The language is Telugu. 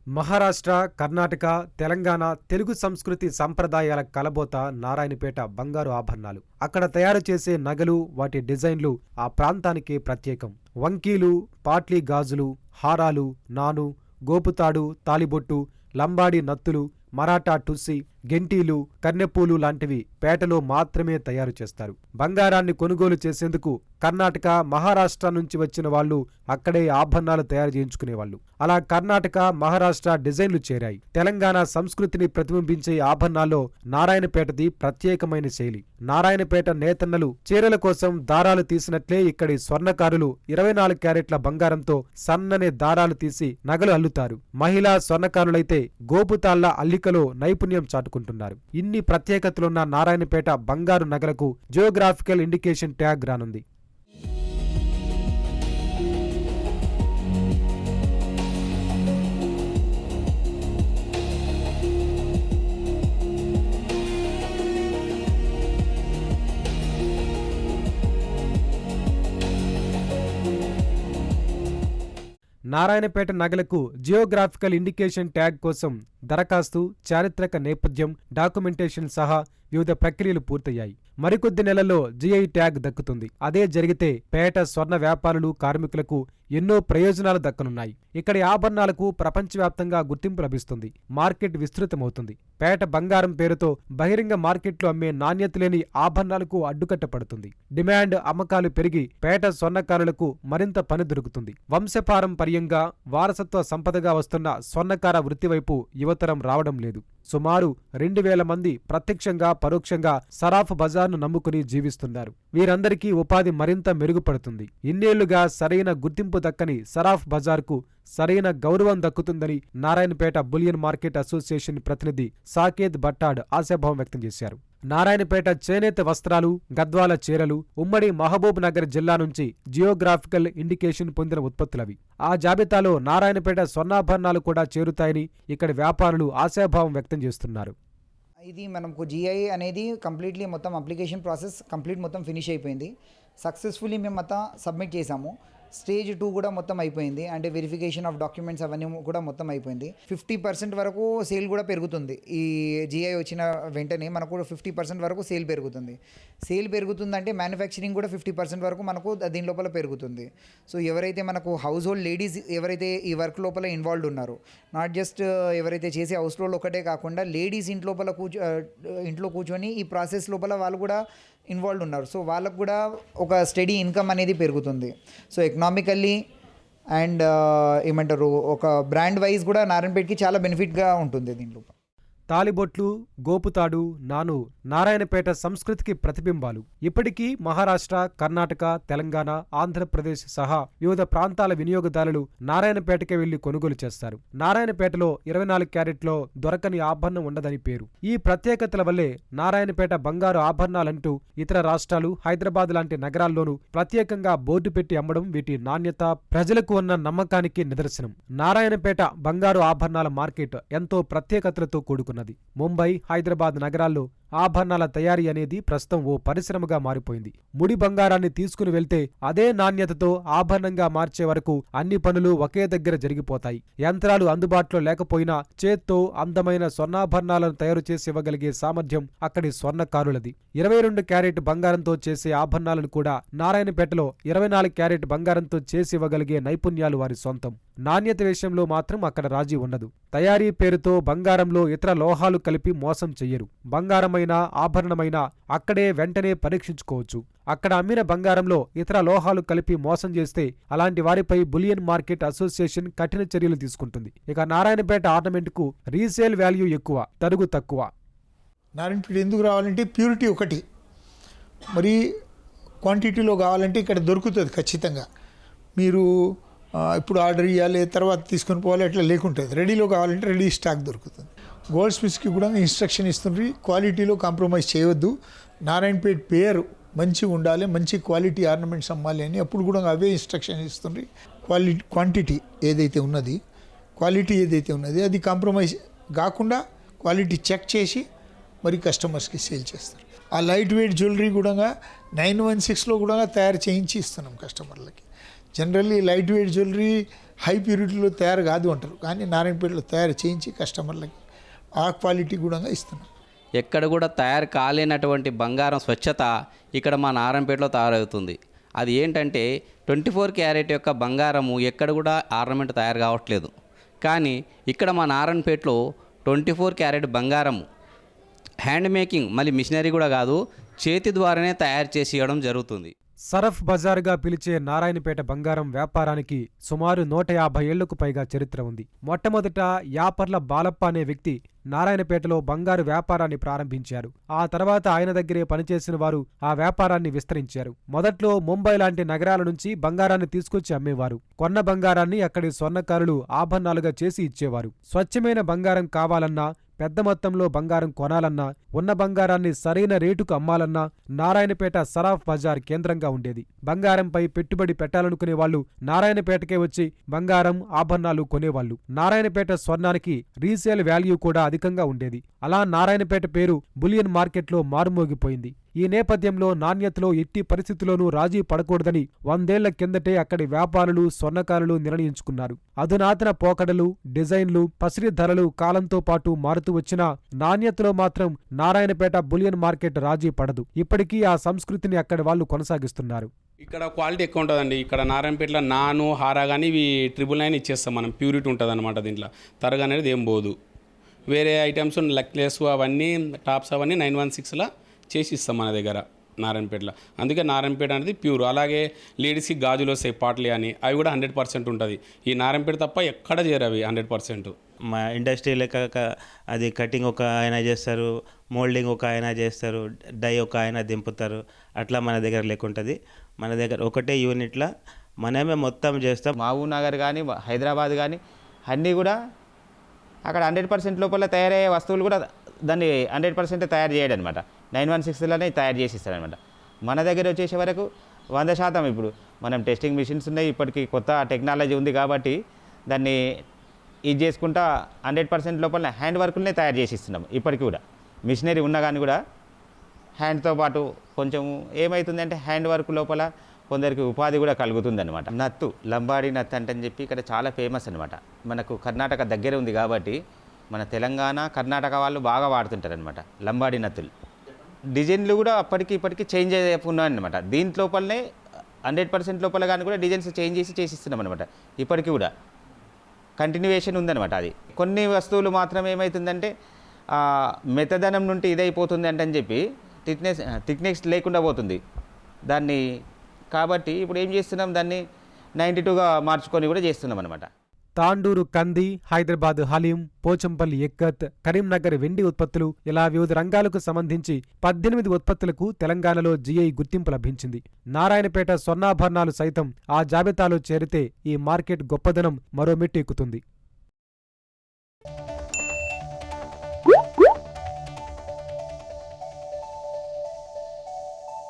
మహారాష్ట్ర, కర్ణాటక, తెలంగాణ తెలుగు సంస్కృతి సంప్రదాయాల కలబోత నారాయణపేట బంగారు ఆభరణాలు. అక్కడ తయారు చేసే నగలు, వాటి డిజైన్లు ఆ ప్రాంతానికే ప్రత్యేకం. వంకీలు, పాట్లీ గాజులు, హారాలు, నాను, గోపుతాడు, తాలిబొట్టు, లంబాడి నత్తులు, మరాఠా టుస్సి, గెంటీలు, కన్నెపూలు లాంటివి పేటలో మాత్రమే తయారు చేస్తారు. బంగారాన్ని కొనుగోలు చేసేందుకు కర్ణాటక, మహారాష్ట్ర నుంచి వచ్చిన వాళ్లు అక్కడే ఆభరణాలు తయారు చేయించుకునేవాళ్లు. అలా కర్ణాటక, మహారాష్ట్ర డిజైన్లు చేరాయి. తెలంగాణ సంస్కృతిని ప్రతిబింబించే ఆభరణాల్లో నారాయణపేటది ప్రత్యేకమైన శైలి. నారాయణపేట నేతన్నలు చీరల కోసం దారాలు తీసినట్లే ఇక్కడి స్వర్ణకారులు 24 క్యారెట్ల బంగారంతో సన్నని దారాలు తీసి నగలు అల్లుతారు. మహిళా స్వర్ణకారులైతే గోపుతాళ్ల అల్లికలో నైపుణ్యం చాటుకుంటున్నారు. ఇన్ని ప్రత్యేకతలున్న నారాయణపేట బంగారు నగలకు జియోగ్రాఫికల్ ఇండికేషన్ ట్యాగ్ రానుంది. నారాయణపేట నగలకు జియోగ్రాఫికల్ ఇండికేషన్ ట్యాగ్ కోసం దరఖాస్తు, చారిత్రక నేపథ్యం, డాక్యుమెంటేషన్ సహా వివిధ ప్రక్రియలు పూర్తయ్యాయి. మరికొద్ది నెలల్లో జిఐ ట్యాగ్ దక్కుతుంది. అదే జరిగితే పేట స్వర్ణ వ్యాపారులు, కార్మికులకు ఎన్నో ప్రయోజనాలు దక్కనున్నాయి. ఇక్కడి ఆభరణాలకు ప్రపంచవ్యాప్తంగా గుర్తింపు లభిస్తుంది. మార్కెట్ విస్తృతమవుతుంది. పేట బంగారం పేరుతో బహిరంగ మార్కెట్లో అమ్మే నాణ్యత లేని ఆభరణాలకు అడ్డుకట్ట పడుతుంది. డిమాండ్, అమ్మకాలు పెరిగి పేట స్వర్ణకారులకు మరింత పని దొరుకుతుంది. వంశపారంపర్యంగా వారసత్వ సంపదగా వస్తున్న స్వర్ణకార వృత్తి వైపు యువతరం రావడం లేదు. సుమారు 2000 మంది ప్రత్యక్షంగా, పరోక్షంగా సరాఫ్ బజార్ను నమ్ముకుని జీవిస్తున్నారు. వీరందరికీ ఉపాధి మరింత మెరుగుపడుతుంది. ఇన్నేళ్లుగా సరైన గుర్తింపు దక్కని సరాఫ్ బజార్కు సరైన గౌరవం దక్కుతుందని నారాయణపేట బులియన్ మార్కెట్ అసోసియేషన్ ప్రతినిధి సాకేత్ భట్టాడ్ ఆశాభావం వ్యక్తం చేశారు. నారాయణపేట చేనేత వస్త్రాలు, గద్వాల చీరలు ఉమ్మడి మహబూబ్ నగర్ జిల్లా నుంచి జియోగ్రాఫికల్ ఇండికేషన్ పొందిన ఉత్పత్తులవి. ఆ జాబితాలో నారాయణపేట స్వర్ణాభరణాలు కూడా చేరుతాయని ఇక్కడి వ్యాపారులు ఆశాభావం వ్యక్తం చేస్తున్నారు. ఇది మనకు జిఐ అనేది కంప్లీట్లీ మొత్తం అప్లికేషన్ ప్రాసెస్ మొత్తం ఫినిష్ అయిపోయింది. సక్సెస్ఫుల్లీ మేము మొత్తం సబ్మిట్ చేసాము. స్టేజ్ 2 కూడా మొత్తం అయిపోయింది. అంటే వెరిఫికేషన్ ఆఫ్ డాక్యుమెంట్స్ అవన్నీ కూడా మొత్తం అయిపోయింది. 50% వరకు సేల్ కూడా పెరుగుతుంది. ఈ జిఐ వచ్చిన వెంటనే మనకు 50% వరకు సేల్ పెరుగుతుంది. సేల్ పెరుగుతుందంటే మ్యానుఫ్యాక్చరింగ్ కూడా 50% వరకు మనకు దీని లోపల పెరుగుతుంది. సో ఎవరైతే మనకు హౌస్ హోల్డ్ లేడీస్ ఎవరైతే ఈ వర్క్ లోపల ఇన్వాల్వ్డ్ ఉన్నారో, నాట్ జస్ట్ ఎవరైతే చేసే హౌస్ హోల్డ్ ఒకటే కాకుండా లేడీస్ ఇంట్లో కూర్చొని ఈ ప్రాసెస్ లోపల వాళ్ళు కూడా ఇన్వాల్వ్డ్ ఉన్నారు. సో వాళ్ళకు కూడా ఒక స్టడీ ఇన్కమ్ అనేది పెరుగుతుంది. సో ఎకనామికల్లీ అండ్ ఏమంటారు, ఒక బ్రాండ్ వైజ్ కూడా నారాయణపేటకి చాలా బెనిఫిట్గా ఉంటుంది దీంట్లో. తాలిబొట్లు, గోపుతాడు, నాను నారాయణపేట సంస్కృతికి ప్రతిబింబాలు. ఇప్పటికీ మహారాష్ట్ర, కర్ణాటక, తెలంగాణ, ఆంధ్రప్రదేశ్ సహా వివిధ ప్రాంతాల వినియోగదారులు నారాయణపేటకే వెళ్లి కొనుగోలు చేస్తారు. నారాయణపేటలో 24 క్యారెట్లో దొరకని ఆభరణం ఉండదని పేరు. ఈ ప్రత్యేకతల వల్లే నారాయణపేట బంగారు ఆభరణాలంటూ ఇతర రాష్ట్రాలు, హైదరాబాద్ లాంటి నగరాల్లోనూ ప్రత్యేకంగా బోర్డు పెట్టి అమ్మడం వీటి నాణ్యత, ప్రజలకు ఉన్న నమ్మకానికి నిదర్శనం. నారాయణపేట బంగారు ఆభరణాల మార్కెట్ ఎంతో ప్రత్యేకతలతో కూడుకున్నది. ముంబై, హైదరాబాద్ నగరాల్లో ఆభరణాల తయారీ అనేది ప్రస్తుతం ఓ పరిశ్రమగా మారిపోయింది. ముడి బంగారాన్ని తీసుకుని వెళ్తే అదే నాణ్యతతో ఆభరణంగా మార్చే వరకు అన్ని పనులు ఒకే దగ్గర జరిగిపోతాయి. యంత్రాలు అందుబాటులో లేకపోయినా చేత్తో అందమైన స్వర్ణాభరణాలను తయారు చేసి ఇవ్వగలిగే సామర్థ్యం అక్కడి స్వర్ణకారులది. 22 క్యారెట్ బంగారంతో చేసే ఆభరణాలను కూడా నారాయణపేటలో 24 క్యారెట్ బంగారంతో చేసి ఇవ్వగలిగే నైపుణ్యాలు వారి సొంతం. నాణ్యత విషయంలో మాత్రం అక్కడ రాజీ ఉండదు. తయారీ పేరుతో బంగారంలో ఇతర లోహాలు కలిపి మోసం చెయ్యరు. బంగారమైన, ఆభరణమైన అక్కడే వెంటనే పరీక్షించుకోవచ్చు. అక్కడ అమ్మిన బంగారంలో ఇతర లోహాలు కలిపి మోసం చేస్తే అలాంటి వారిపై బులియన్ మార్కెట్ అసోసియేషన్ కఠిన చర్యలు తీసుకుంటుంది. ఇక నారాయణపేట ఆర్నమెంట్కు రీసేల్ వాల్యూ ఎక్కువ, తరుగు తక్కువ. నారాయణపేట ఎందుకు రావాలంటే ప్యూరిటీ ఒకటి, మరి క్వాంటిటీలో కావాలంటే ఇక్కడ దొరుకుతుంది ఖచ్చితంగా. మీరు ఇప్పుడు ఆర్డర్ ఇవ్వాలి, తర్వాత తీసుకొని పోవాలి, అట్లా లేకుంటుంది. రెడీలో కావాలంటే రెడీ స్టాక్ దొరుకుతుంది. గోల్డ్ స్మిత్స్కి కూడా ఇన్స్ట్రక్షన్ ఇస్తుంది, క్వాలిటీలో కాంప్రమైజ్ చేయవద్దు, నారాయణపేట పేరు మంచిగా ఉండాలి, మంచి క్వాలిటీ ఆర్నమెంట్స్ అమ్మాలి అని అప్పుడు కూడా అవే ఇన్స్ట్రక్షన్ ఇస్తుంది. క్వాంటిటీ ఏదైతే ఉన్నది, క్వాలిటీ ఏదైతే ఉన్నది అది కాంప్రమైజ్ కాకుండా క్వాలిటీ చెక్ చేసి మరి కస్టమర్స్కి సేల్ చేస్తారు. ఆ లైట్ వెయిట్ జ్యువెలరీ కూడా 916లో కూడా తయారు చేయించి ఇస్తున్నాం కస్టమర్లకి. Generally light weight jewellery high ప్యూరిటీలో తయారు కాదు అంటారు, కానీ నారాయణపేటలో తయారు చేయించి కస్టమర్లకి ఆ క్వాలిటీ కూడా ఇస్తున్నాం. ఎక్కడ కూడా తయారు కాలేనటువంటి బంగారం స్వచ్ఛత ఇక్కడ మా నారాయణపేటలో తయారవుతుంది. అది ఏంటంటే 24 క్యారెట్ యొక్క బంగారము ఎక్కడ కూడా ఆర్నమెంట్ తయారు కావట్లేదు. కానీ ఇక్కడ మా నారాయణపేటలో 24 క్యారెట్ బంగారము హ్యాండ్ మేకింగ్, మళ్ళీ మిషనరీ కూడా కాదు, చేతి ద్వారానే తయారు చేసి ఇవ్వడం జరుగుతుంది. సరఫ్ బజార్గా పిలిచే నారాయణపేట బంగారం వ్యాపారానికి సుమారు 150 ఏళ్లకు పైగా చరిత్ర ఉంది. మొట్టమొదట యాపర్ల బాలప్ప అనే వ్యక్తి నారాయణపేటలో బంగారు వ్యాపారాన్ని ప్రారంభించారు. ఆ తర్వాత ఆయన దగ్గరే పనిచేసిన వారు ఆ వ్యాపారాన్ని విస్తరించారు. మొదట్లో ముంబై లాంటి నగరాల నుంచి బంగారాన్ని తీసుకొచ్చి అమ్మేవారు. కొన్న బంగారాన్ని అక్కడి స్వర్ణకారులు ఆభరణాలుగా చేసి ఇచ్చేవారు. స్వచ్ఛమైన బంగారం కావాలన్నా, పెద్ద మొత్తంలో బంగారం కొనాలన్నా, ఉన్న బంగారాన్ని సరైన రేటుకు అమ్మాలన్నా నారాయణపేట సరాఫ్ బజార్ కేంద్రంగా ఉండేది. బంగారంపై పెట్టుబడి పెట్టాలనుకునే వాళ్లు నారాయణపేటకే వచ్చి బంగారం, ఆభరణాలు కొనేవాళ్లు. నారాయణపేట స్వర్ణానికి రీసేల్ వాల్యూ కూడా అధికంగా ఉండేది. అలా నారాయణపేట పేరు బులియన్ మార్కెట్లో మారుమోగిపోయింది. ఈ నేపథ్యంలో నాణ్యతలో ఎట్టి పరిస్థితుల్లోనూ రాజీ పడకూడదని 100 ఏళ్ల కిందటే అక్కడి వ్యాపారులు, స్వర్ణకారులు నిర్ణయించుకున్నారు. అధునాతన పోకడలు, డిజైన్లు, పసిరి ధరలు కాలంతో పాటు మారుతూ వచ్చినా నాణ్యతలో మాత్రం నారాయణపేట బులియన్ మార్కెట్ రాజీ పడదు. ఇప్పటికీ ఆ సంస్కృతిని అక్కడి వాళ్ళు కొనసాగిస్తున్నారు. ఇక్కడ క్వాలిటీ ఎక్కువ ఉంటుందండి. ఇక్కడ నారాయణపేటలో నాను, హారా కానీ ఇవి 999 ఇచ్చేస్తాం మనం. ప్యూరిటీ ఉంటుంది అనమాట. దీంట్లో తరగ అనేది ఏం పోదు. వేరే ఐటమ్స్ నెక్లెస్ అవన్నీ, టాప్స్ అవన్నీ 916లా చేసి ఇస్తాం మన దగ్గర నారాయణపేటలో. అందుకే నారాయణపేట అనేది ప్యూర్. అలాగే లేడీస్కి గాజులు వస్తాయి, పాటలే అని, అవి కూడా 100% ఉంటుంది. ఈ నారాయణపేట తప్ప ఎక్కడ చేరు అవి 100%. మా ఇండస్ట్రీ లెక్క అది కటింగ్ ఒక ఆయన చేస్తారు, మోల్డింగ్ ఒక ఆయన చేస్తారు, డై ఒక ఆయన దింపుతారు. అట్లా మన దగ్గర లెక్కుంటుంది. మన దగ్గర ఒకటే యూనిట్లో మనమే మొత్తం చేస్తాం. మహబూబ్ నగర్ కానీ, హైదరాబాద్ కానీ అన్నీ కూడా అక్కడ 100% లోపల తయారయ్యే వస్తువులు కూడా దాన్ని 100% తయారు చేయడం అనమాట. 916లోనే తయారు చేసి ఇస్తారనమాట. మన దగ్గర వచ్చేసే వరకు 100% ఇప్పుడు మనం టెస్టింగ్ మిషన్స్ ఉన్నాయి. ఇప్పటికీ కొత్త టెక్నాలజీ ఉంది కాబట్టి దాన్ని ఇది చేసుకుంటా 100% లోపల హ్యాండ్ వర్క్లనే తయారు చేసి ఇస్తున్నాం. ఇప్పటికి కూడా మిషనరీ ఉన్నా కానీ కూడా హ్యాండ్తో పాటు కొంచెం ఏమవుతుందంటే హ్యాండ్ వర్క్ లోపల కొందరికి ఉపాధి కూడా కలుగుతుందన్నమాట. నత్తు, లంబాడి నత్తు అంటే అని చెప్పి ఇక్కడ చాలా ఫేమస్ అనమాట. మనకు కర్ణాటక దగ్గర ఉంది కాబట్టి మన తెలంగాణ, కర్ణాటక వాళ్ళు బాగా వాడుతుంటారు అనమాట లంబాడి నత్తులు. డిజైన్లు కూడా అప్పటికి ఇప్పటికి చేంజ్ అయిపోయినాయి అనమాట. దీంట్లోపలనే 100% లోపల కానీ కూడా డిజైన్స్ చేంజ్ చేసి ఇస్తున్నాం అనమాట. ఇప్పటికీ కూడా కంటిన్యూయేషన్ ఉందన్నమాట. అది కొన్ని వస్తువులు మాత్రం ఏమవుతుందంటే మెత్తదనం నుండి ఇదైపోతుంది అంటే అని చెప్పి థిక్నెస్ లేకుండా పోతుంది దాన్ని. కాబట్టి ఇప్పుడు ఏం చేస్తున్నాం, దాన్ని 92గా మార్చుకొని కూడా చేస్తున్నాం అనమాట. తాండూరు కంది, హైదరాబాద్ హలీం, పోచంపల్లి ఎక్కత్, కరీంనగర్ వెండి ఉత్పత్తులు ఇలా వివిధ రంగాలకు సంబంధించి 18 ఉత్పత్తులకు తెలంగాణలో జీఐ గుర్తింపు లభించింది. నారాయణపేట స్వర్ణాభరణాలు సైతం ఆ జాబితాలో చేరితే ఈ మార్కెట్ గొప్పదనం మరో మెట్టు ఎక్కుతుంది.